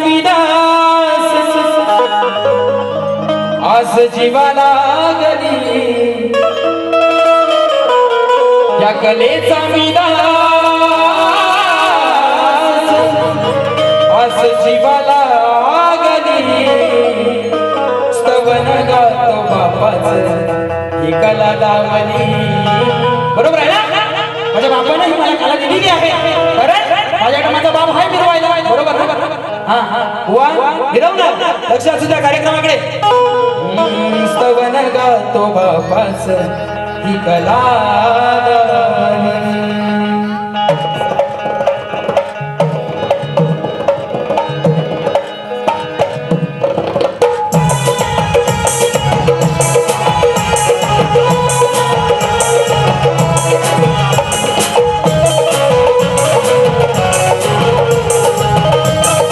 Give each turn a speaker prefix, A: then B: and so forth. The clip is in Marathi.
A: मी दास आस जीवाला गली या कलेचा मी दास आस जीवाला गली स्तवन गातो बापाच ही कला लावली. बरोबर आहे ना? माझ्या बापाने ही मला कला दिलेली आहे. माझ्याकडे माझा बाप आहे मिरवायला. बरोबर ना? हा हा वा मिरवणार. लक्ष असू द्या कार्यक्रमाकडे. स्तवन गातो बापाच ही कला